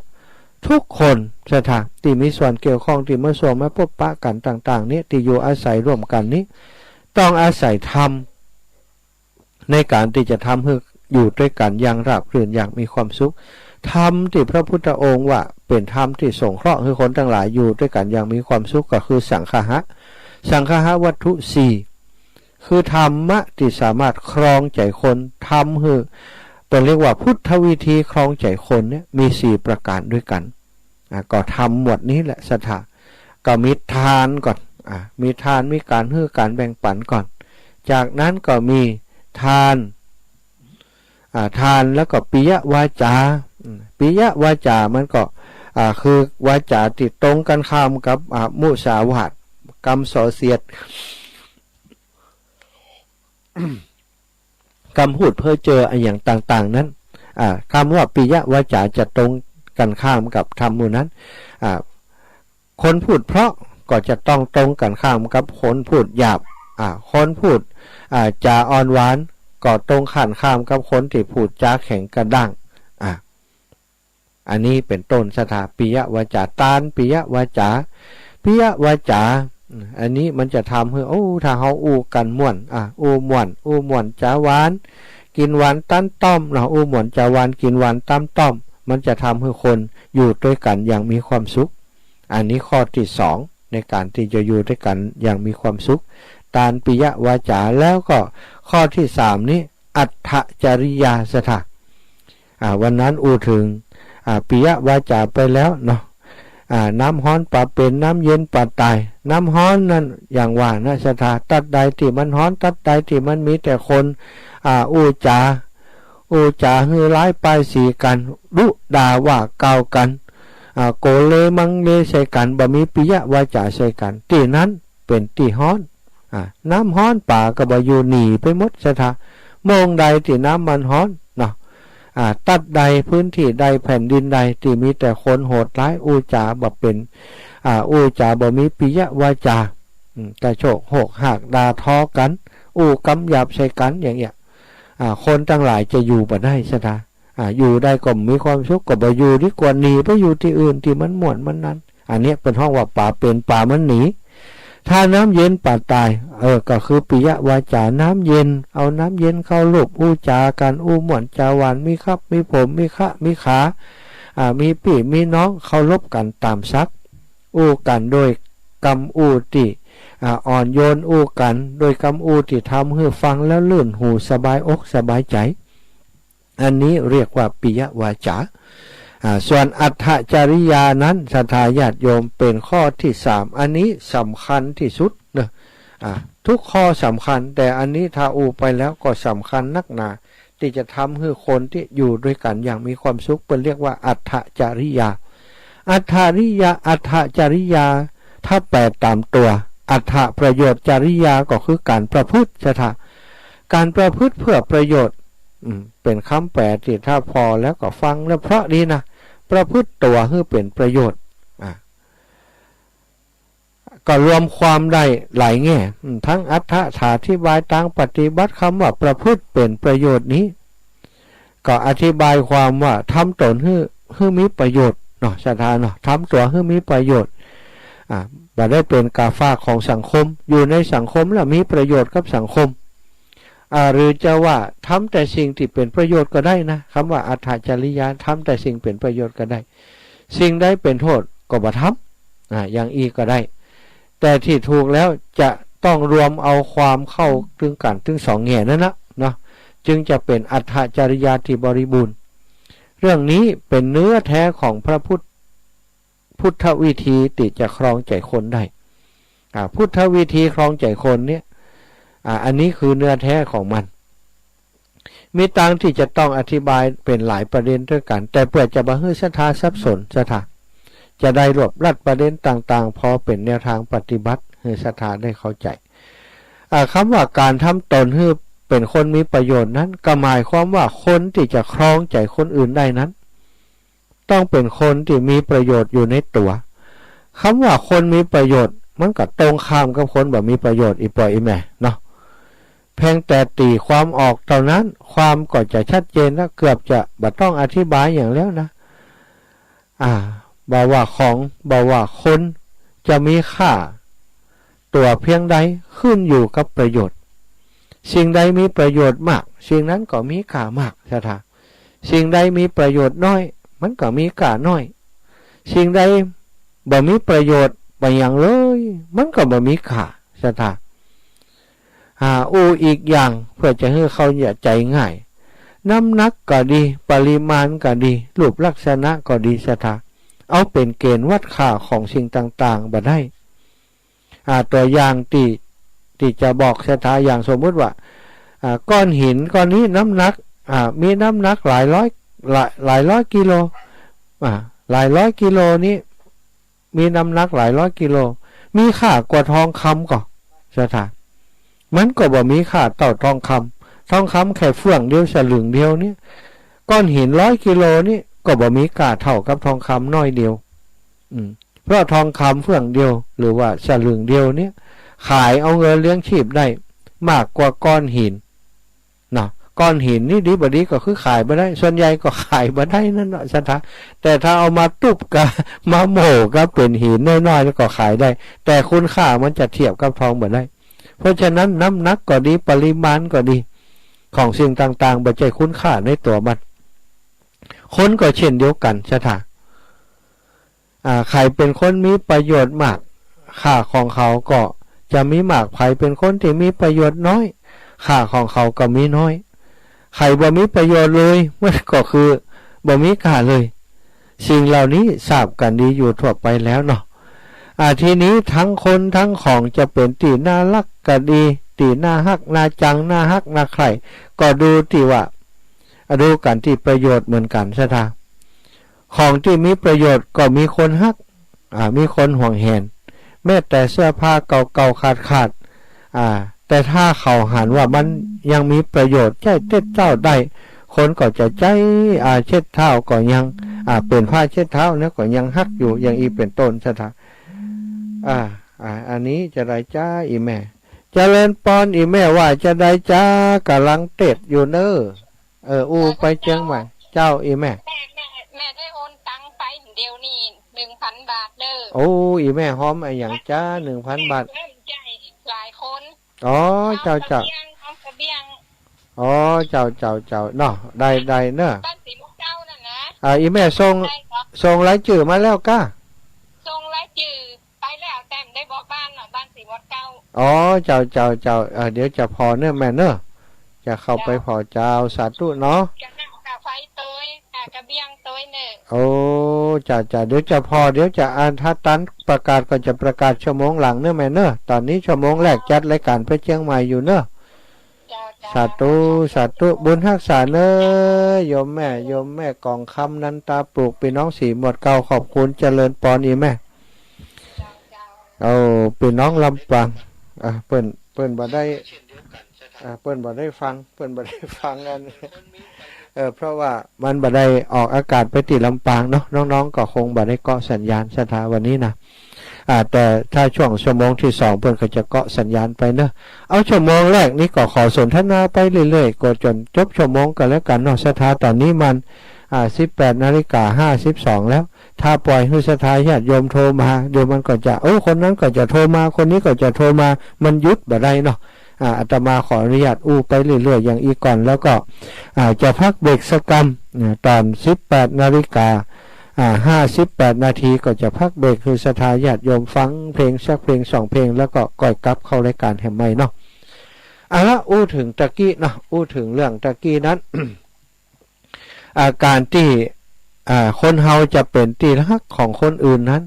ทุกคนสถานที่มีส่วนเกี่ยวข้องที่มาส่งมาพบปะกันต่างๆนี้ที่อยู่อาศัยร่วมกันนี้ต้องอาศัยธรรมในการที่จะทำให้อยู่ด้วยกันอย่างราบรื่นอย่างมีความสุขธรรมที่พระพุทธองค์ว่าเป็นธรรมที่สงเคราะห์ให้คนทั้งหลายอยู่ด้วยกันอย่างมีความสุขก็คือสังฆะวัตถุ4คือธรรมะที่สามารถครองใจคนทำให้เป็นเรียกว่าพุทธวิธีครองใจคนเนี่ยมี4ประการด้วยกันก็ทำหมวดนี้แหละศรัทธาก็มีทานก่อนมีทานมีการให้การแบ่งปันก่อนจากนั้นก็มีทานแล้วก็ปิยวาจาปิยวาจามันก็คือวาจาติดตรงกันข้ามกับมุสาวาทกรรมส่อเสียดคำพูดเพ้อเจ้ออย่างต่างๆนั้นคำว่าปิยวาจาจะตรงกันข้ามกับธรรมหมู่นั้นคนพูดเพราะก็จะต้องตรงกันข้ามกับคนพูดหยาบคนพูดจาอ่อนหวานก็ตรงขันข้ามกับคนที่พูดจาแข็งกระด้างอันนี้เป็นต้นสถาปิยวาจาตานปิยวาจาอันนี้มันจะทำให้ถ้าเขากันม่วนม่วนจาหวานกินหวานตั้นต้อมม่วนจาหวานกินหวานตั้มต้อมมันจะทำให้คนอยู่ด้วยกันอย่างมีความสุขอันนี้ข้อที่2ในการที่จะอยู่ด้วยกันอย่างมีความสุขตานปิยวาจาแล้วก็ข้อที่3นี้อัตถจริยาสถาวันนั้นถึงปิยวาจาไปแล้วเนาะน้ำฮ้อนปะเป็นน้ำเย็นปะตายน้ำฮ้อนนั่นอย่างว่านะสถาตัดใดที่มันฮ้อนตัดใดที่มันมีแต่คนจาฮือร้ายป้ายสีกันดุด่าว่าเก่ากันโกเลมังเลใส่กันบ่มีปิยวาจาใส่กันที่นั้นเป็นที่ฮ้อนน้ำฮ้อนป่าก็บ่อยู่หนีไปหมดสถามองใดที่น้ำมันฮ้อนเนาะตัดใดพื้นที่ใดแผ่นดินใดที่มีแต่คนโหดร้ายจาบ่เป็นจาบ่มีปิยวาจากระโชกโหกหักด่าทอกันกำหยาบใส่กันอย่างเงี้ยคนทั้งหลายจะอยู่บ่ได้สถาอยู่ได้ก็มีความสุขก็บ่อยู่ดีกว่าหนีไปอยู่ที่อื่นที่มันม่วนมันนั้นอันนี้เป็นห้องว่าป่าเป็นป่ามันหนีถ้าน้ำเย็นป่าตายก็คือปิยวาจาน้ำเย็นเอาน้ำเย็นเข้าลูบจากันม่วนจาหวานมีครับมีผมมีขะมีขามีพี่มีน้องเคารพกันตามซักกันโดยกรรมติอ่อนโยนกันโดยกรรมที่ทำให้ฟังแล้วลื่นหูสบายอกสบายใจอันนี้เรียกว่าปิยวาจาส่วนอัตถจริยานั้นศรัทธาญาติโยมเป็นข้อที่3อันนี้สำคัญที่สุดนะ ทุกข้อสำคัญแต่อันนี้ถ้าอูไปแล้วก็สำคัญนักหนาที่จะทำให้คนที่อยู่ด้วยกันอย่างมีความสุขเป็นเรียกว่าอัฏฐจริยาอัฏฐจริยาถ้าแปลตามตัวอัฏฐประโยชน์จริยาก็คือการประพฤติสถาการประพฤติเพื่อประโยชน์เป็นคำแปลที่ถ้าพอแล้วก็ฟังแล้วเพราะดีนะประพฤติตัวให้เป็นประโยชน์ก็รวมความได้หลายแง่ทั้งอัฏฐะอธิบายต่างปฏิบัติคำว่าประพฤติเป็นประโยชน์นี้ก็อธิบายความว่าทำตนให้มีประโยชน์เนาะสถานเนาะทำตัวให้มีประโยชน์บ่ได้เป็นกาฟ้าของสังคมอยู่ในสังคมแล้วมีประโยชน์กับสังคมหรือจะว่าทำแต่สิ่งที่เป็นประโยชน์ก็ได้นะคำว่าอัฏฐจริยาทำแต่สิ่งเป็นประโยชน์ก็ได้สิ่งใดเป็นโทษก็บ่ทำอย่างอีกก็ได้แต่ที่ถูกแล้วจะต้องรวมเอาความเข้าถึงกันถึงสองแง่นั่นนะเนาะจึงจะเป็นอัฏฐจริยาที่บริบูรณ์เรื่องนี้เป็นเนื้อแท้ของพระพุทธวิธีที่จะครองใจคนได้พุทธวิธีครองใจคนเนี่ยอันนี้คือเนื้อแท้ของมันมีต่างที่จะต้องอธิบายเป็นหลายประเด็นด้วยกันแต่เพื่อจะบ่ให้ศรัทธาสับสนศรัทธาจะได้รวบรัดประเด็นต่างๆพอเป็นแนวทางปฏิบัติให้ศรัทธาได้เข้าใจคำว่าการทำตนให้เป็นคนมีประโยชน์นั้นก็หมายความว่าคนที่จะครองใจคนอื่นได้นั้นต้องเป็นคนที่มีประโยชน์อยู่ในตัวคำว่าคนมีประโยชน์มันก็ตรงข้ามกับคนแบบมีประโยชน์อีปล่อยอีแม่เนาะเพียงแต่ตีความออกเท่านั้นความก็จะชัดเจนและเกือบจะบ่ต้องอธิบายอย่างแล้วนะบ่ว่าคนจะมีค่าตัวเพียงใดขึ้นอยู่กับประโยชน์สิ่งใดมีประโยชน์มากสิ่งนั้นก็มีค่ามากสถาสิ่งใดมีประโยชน์น้อยมันก็มีค่าน้อยสิ่งใดบ่มีประโยชน์ไปอย่างเลยมันก็บ่มีค่าสถาอีกอย่างเพื่อจะให้เขาอย่าใจง่ายน้ำหนักก็ดีปริมาณก็ดีรูปลักษณะก็ดีสถาเอาเป็นเกณฑ์วัดค่าของสิ่งต่างๆบ่ได้ตัวอย่างที่จะบอกสถาอย่างสมมุติว่าก้อนหินก้อนนี้น้ำหนักมีน้ำหนักหลายร้อยกิโลหลายร้อยกิโลนี้มีน้ำหนักหลายร้อยกิโลมีค่ากว่าทองคำก็สถามันก็บ่มีค่าเท่าทองคำแค่เฟื่องเดียวสลึงเดียวนี่ก้อนหิน100 กิโลนี่ก็บ่มีค่าเท่ากับทองคำน้อยเดียวเพราะทองคำเฟื่องเดียวหรือว่าสลึงเดียวนี่ขายเอาเงินเลี้ยงชีพได้มากกว่าก้อนหินนะก้อนหินนี่ดีบ่ดีก็คือขายบ่ได้ส่วนใหญ่ก็ขายบ่ได้นั่นเนาะสถาแต่ถ้าเอามาตุบกับมาโหม่กับเป็นหินน้อยๆแล้วก็ขายได้แต่คุณค่ามันจะเทียบกับทองบ่ได้เพราะฉะนั้นน้ำหนักก็ดีปริมาณก็ดีของสิ่งต่างๆบ่ใช่คุณค่าในตัวมันคนก็เช่นเดียวกันสถาใครเป็นคนมีประโยชน์มากค่าของเขาก็จะมีมากใครเป็นคนที่มีประโยชน์น้อยค่าของเขาก็มีน้อยใครบ่มีประโยชน์เลยมันก็คือบ่มีค่าเลยสิ่งเหล่านี้ทราบกันดีอยู่ทั่วไปแล้วเนาะทีนี้ทั้งคนทั้งของจะเป็นตีน่ารักก็ดีตีน่าฮักน่าจังน่าฮักน่าใครก็ดูที่ว่าดูกันที่ประโยชน์เหมือนกันซะท่าของที่มีประโยชน์ก็มีคนฮักมีคนห่วงแหนแม้แต่เสื้อผ้าเก่าๆขาดแต่ถ้าเขาหันว่ามันยังมีประโยชน์ใช้เช็ดเท้าได้คนก็จะใจเช็ดเท้าก็ยังเป็นผ้าเช็ดเท้าเนี่ยก็ยังฮักอยู่อย่างอีเป็นต้นซะท่าอันนี้จะได้จ้าอีแม่เจริญปอนอีแม่ว่าจะได้จ้ากำลังเต็ดอยู่เนอไปเชียงใหม่เจ้าอีแม่ได้โอนตังไปเดี๋ยวนี้ 1,000 บาทเด้ออีแม่หอมอย่างจ้า 1,000 บาทหลายคนเจ้าเจ้าเจ้าเนาะได้เนอะบ้านสีมุกเจ้านั่นนะอีแม่ส่งรายชื่อมาแล้วก้าส่งรายชื่อไปแล้วแต่ได้บอกบ้านบ้านสีมุกเจ้าเจ้าเดี๋ยวจะพอเนอะแม่เนอะจะเข้าไปพอเจ้าสาธุเนาะจะนั่งกาไฟเตย กระเบียงตัวหนึ่งโอ้จะเดี๋ยวจะพอเดี๋ยวจะอ่านถ้าตันประกาศก็จะประกาศชั่วโมงหลังเนอะแม่เนอะตอนนี้ชั่วโมงแรกจัดรายการไปเชียงใหม่อยู่เนอะสาธุบุญรักษาเนอะโยมแม่กองคำนันตาปลูกพี่น้องสีหมวดเก่าขอบคุณเจริญปอนอีแม่เอาพี่น้องลำปางเปิ้นบ่ได้เปิ้นบ่ได้ฟังกันเพราะว่ามันบ่ได้ออกอากาศไปที่ลำปางเนาะน้องๆก็คงบ่ได้เกาะสัญญาณสถาวันนี้นะแต่ถ้าช่วงชั่วโมงที่2เพิ่นก็จะเกาะสัญญาณไปเนอะเอาชั่วโมงแรกนี้ก็ขอสนทนาไปเรื่อยๆก็จนจบชั่วโมงกันแล้วกันเนาะสถาตอนนี้มัน18:52แล้วถ้าปล่อยให้สถาญาติโยมโทรมาเดี๋ยวมันก็จะคนนั้นก็จะโทรมาคนนี้ก็จะโทรมามันหยุดบ่ได้เนาะอาตมาขออนุญาตไปเรื่อยๆอย่างอีกก่อนแล้วก็จะพักเบรกสักกรรมตอน 18:58 นาทีก็จะพักเบรกคือสถาญาติโยมฟังเพลงสักเพลง2เพลงแล้วก็ก่อยกลับเข้ารายการแห่งใหม่เนาะละถึงตะกี้เนาะถึงเรื่องตะกี้นั้น อาการที่คนเฮาจะเป็นที่รักของคนอื่นนั้น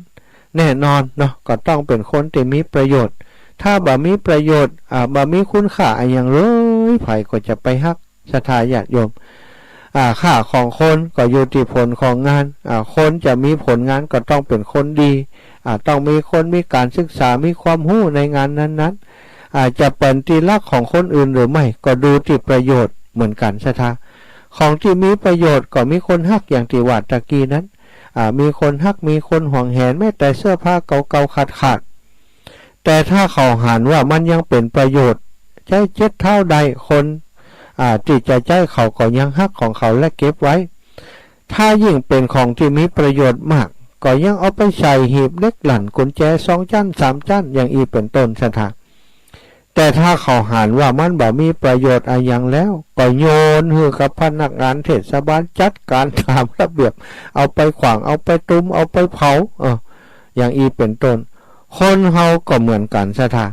แน่นอนเนาะก็ต้องเป็นคนที่มีประโยชน์ถ้าบ่มีประโยชน์บ่มีคุณค่าอย่างเลยไผก็จะไปฮักศรัทธาญาติโยมค่าของคนก็อยู่ที่ผลของงานคนจะมีผลงานก็ต้องเป็นคนดีต้องมีคนมีการศึกษามีความรู้ในงานนั้นๆจะเป็นที่รักของคนอื่นหรือไม่ก็ดูที่ประโยชน์เหมือนกันศรัทธาของที่มีประโยชน์ก็มีคนฮักอย่างที่ว่าตะกี้นั้นมีคนฮักมีคนห่วงแหนแม้แต่เสื้อผ้าเก่าๆขาดแต่ถ้าเขาหานว่ามันยังเป็นประโยชน์ใช้เจ็ดเท่าใดคนที่จะใจเขาก็ยังฮักของเขาและเก็บไว้ถ้ายิ่งเป็นของที่มีประโยชน์มากก็ยังเอาไปใส่หีบเล็กหลั่นกุญแจ2จั้น3จั้นอย่างอีเป็นต้นสถานแต่ถ้าเขาหานว่ามันบ่มีประโยชน์อย่างแล้วก็โยนให้กับพนักงานเทศบาลจัดการตามระเบียบเอาไปขวางเอาไปตุ้มเอาไปเผาอย่างอีเป็นต้นคนเฮาก็เหมือนกันสถา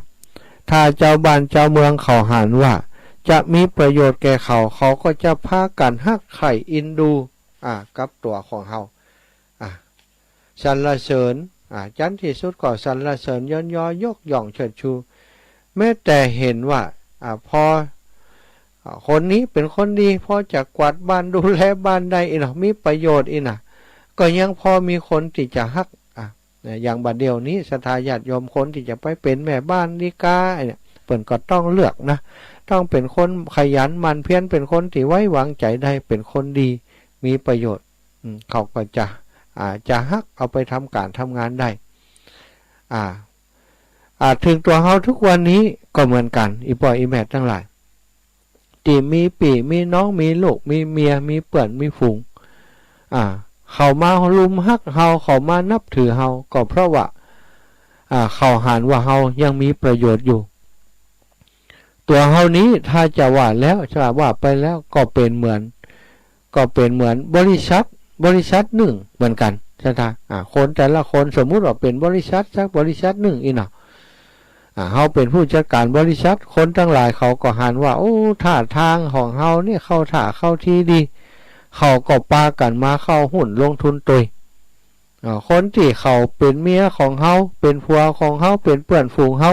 ถ้าเจ้าบ้านเจ้าเมืองเขาหานว่าจะมีประโยชน์แก่เขาก็จะพากันฮักไข่อินดูกับตัวของเฮาสรรเสริญจันที่สุดก็สรรเสริญย้อนยกย่องเชิดชูแม้แต่เห็นว่าพอคนนี้เป็นคนดีพอจะกวาดบ้านดูแลบ้านได้มีประโยชน์ก็ยังพอมีคนที่จะฮักอย่างบัดเดียวนี้ศรัทธาญาติโยมคนที่จะไปเป็นแม่บ้านนิกาเนี่ยเปิ้นก็ต้องเลือกนะต้องเป็นคนขยันหมั่นเพียรเป็นคนที่ไว้วางใจได้เป็นคนดีมีประโยชน์เขาก็จะฮักเอาไปทำการทำงานได้ถึงตัวเฮาทุกวันนี้ก็เหมือนกันอีพ่ออีแม่ทั้งหลายที่มีปี่มีน้องมีลูกมีเมียมีเปื่อนมีฝูงเขามาลุมฮักเฮาเขามานับถือเฮาก็เพราะว่าเขาหานว่าเฮายังมีประโยชน์อยู่ตัวเฮานี้ถ้าจะว่าแล้วจะว่าไปแล้วก็เป็นเหมือนบริษัทหนึ่งเหมือนกันใช่ไหมคนแต่ละคนสมมุติว่าเป็นบริษัทสักบริษัทหนึ่งเฮาเป็นผู้จัดการบริษัทคนทั้งหลายเขาก็หันว่าท่าทางของเฮาเนี่ยเข้าท่าเข้าที่ดีเขาก็ปากันมาเข้าหุ้นลงทุนตุยคนที่เขาเป็นเมียของเฮาเป็นผัวของเฮาเป็นเพื่อนฝูงเฮา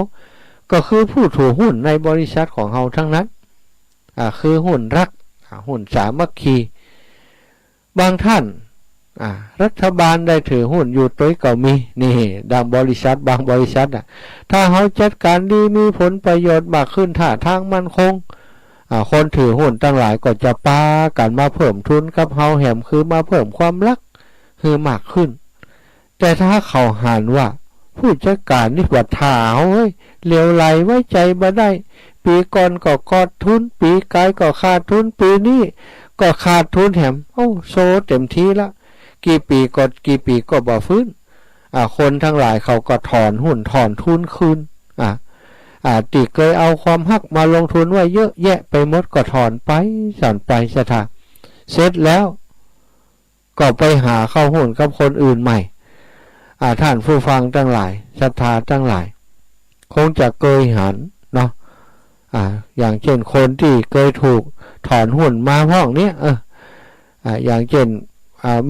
ก็คือผู้ถือหุ้นในบริษัทของเฮาทั้งนั้นคือหุ้นรักหุ้นสามัคคีบางท่านรัฐบาลได้ถือหุ้นอยู่ตัวก็มีนี่ดังบริษัทบางบริษัทถ้าเฮาจัดการดีมีผลประโยชน์มากขึ้นท่าทางมั่นคงคนถือหุ้นทั้งหลายก็จะปากันมาเพิ่มทุนกับเฮาแหมคือมาเพิ่มความรักคือมากขึ้นแต่ถ้าเขาหานว่าผู้จัดการนี่ว่าถาวเหลวไหลไว้ใจบ่ได้ปีก่อนก็กอดทุนปีกายก็ขาดทุนปีนี้ก็ขาดทุนแหมโซเต็มที่ละกี่ปีก็บ่ฟื้นคนทั้งหลายเขาก็ถอนหุ้นถอนทุนคืนติเคยเอาความฮักมาลงทุนไว้เยอะแยะไปหมดก็ถอนไปสถาเสร็จแล้วก็ไปหาเข้าหุ้นกับคนอื่นใหม่ท่านผู้ฟังทั้งหลายศรัทธาทั้งหลายคงจะเคยหันเนาะอย่างเช่นคนที่เคยถูกถอนหุ้นมาห้องเนี้ยอย่างเช่น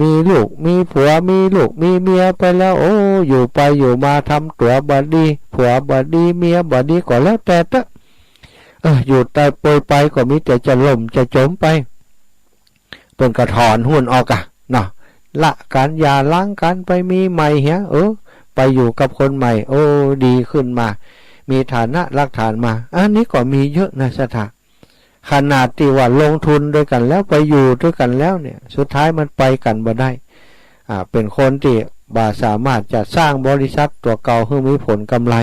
มีลูกมีผัวมีลูกมีเมียไปแล้วโอ้อยู่ไปอยู่มาทำตัวบดีผัวบดีเมียบดีก็แล้วแต่เถอะอยู่แต่ปไปก็มีแต่จะล่มจะจมไปเปิ้นก็ถอนหุ้นออกเนาะละการอย่าล้างกันไปมีใหม่เหี้ยไปอยู่กับคนใหม่โอ้ดีขึ้นมามีฐานะรักฐานมาอันนี้ก็มีเยอะนะสถาขนาดที่ว่าลงทุนด้วยกันแล้วไปอยู่ด้วยกันแล้วเนี่ยสุดท้ายมันไปกันบ่ได้เป็นคนที่บ่สามารถจะสร้างบริษัทตัวเก่าให้มีผลกำไร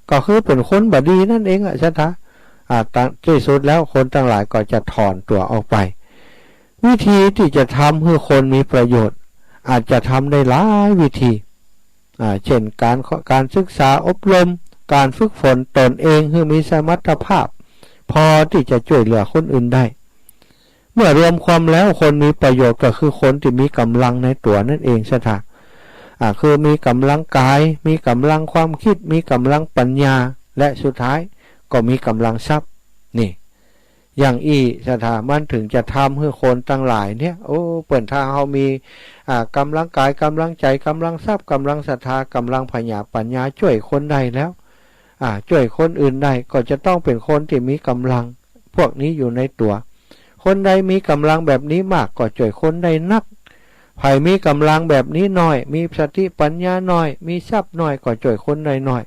ก็คือเป็นคนบ่ดีนั่นเองสถาที่สุดแล้วคนทั้งหลายก็จะถอนตัวออกไปวิธีที่จะทำให้คนมีประโยชน์อาจจะทำได้หลายวิธีเช่นการศึกษาอบรมการฝึกฝนตนเองให้มีสมรรถภาพพอที่จะช่วยเหลือคนอื่นได้เมื่อรวมความแล้วคนมีประโยชน์ก็คือคนที่มีกำลังในตัวนั่นเองสถาคือมีกำลังกายมีกำลังความคิดมีกำลังปัญญาและสุดท้ายก็มีกำลังทรัพย์นี่อย่างสถามันถึงจะทำให้คนตั้งหลายเนี่ยเปิดทางเขามีกำลังกายกำลังใจกำลังทรัพย์กำลังศรัทธากำลังปัญญาช่วยคนใดแล้วช่วยคนอื่นได้ก็จะต้องเป็นคนที่มีกำลังพวกนี้อยู่ในตัวคนใดมีกำลังแบบนี้มากก็ช่วยคนใดนักใครมีกำลังแบบนี้น้อยมีสติปัญญาน้อยมีทรัพย์น้อยก็ช่วยคนใดน้อย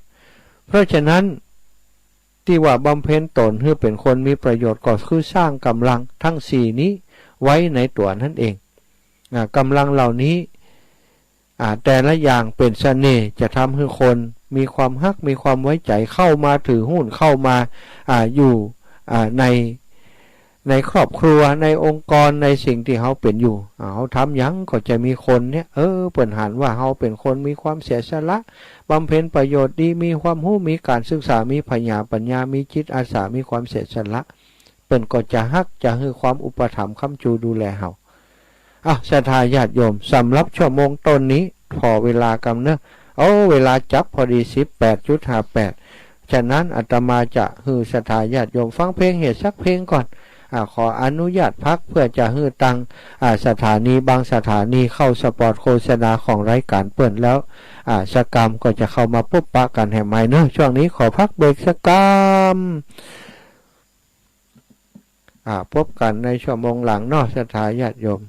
เพราะฉะนั้นที่ว่าบำเพ็ญตนให้เป็นคนมีประโยชน์ก็คือสร้างกำลังทั้งสี่นี้ไว้ในตัวนั่นเองกำลังเหล่านี้แต่ละอย่างเป็นเสน่ห์จะทำให้คนมีความฮักมีความไว้ใจเข้ามาถือหุ้นเข้ามาอยู่ในครอบครัวในองค์กรในสิ่งที่เขาเป็นอยู่เขาทำยังก็จะมีคนเนี่ยเปิดหันว่าเขาเป็นคนมีความเสียสละบำเพ็ญประโยชน์ดีมีความรู้มีการศึกษามีปัญญามีจิตอาสามีความเสียสละเป็นก็จะฮักจะให้ความอุปถัมภ์ค้ำจูดูแลเขาศรัทธาญาติโยมสำหรับชั่วโมงต้นนี้พอเวลากำเนเวลาจับพอดี 18.58 ฉะนั้นอาตมาจะฮือศรัทธาญาติโยมฟังเพลงเหตุสักเพลงก่อนขออนุญาตพักเพื่อจะฮือตังสถานีบางสถานีเข้าสปอร์ตโฆษณาของรายการเปิดแล้วสกรรมก็จะเข้ามาพบปะกันแห่งใหม่เนอะช่วงนี้ขอพักเบรกสกรรมพบกันในชั่วโมงหลังเนาะศรัทธาญาติโยม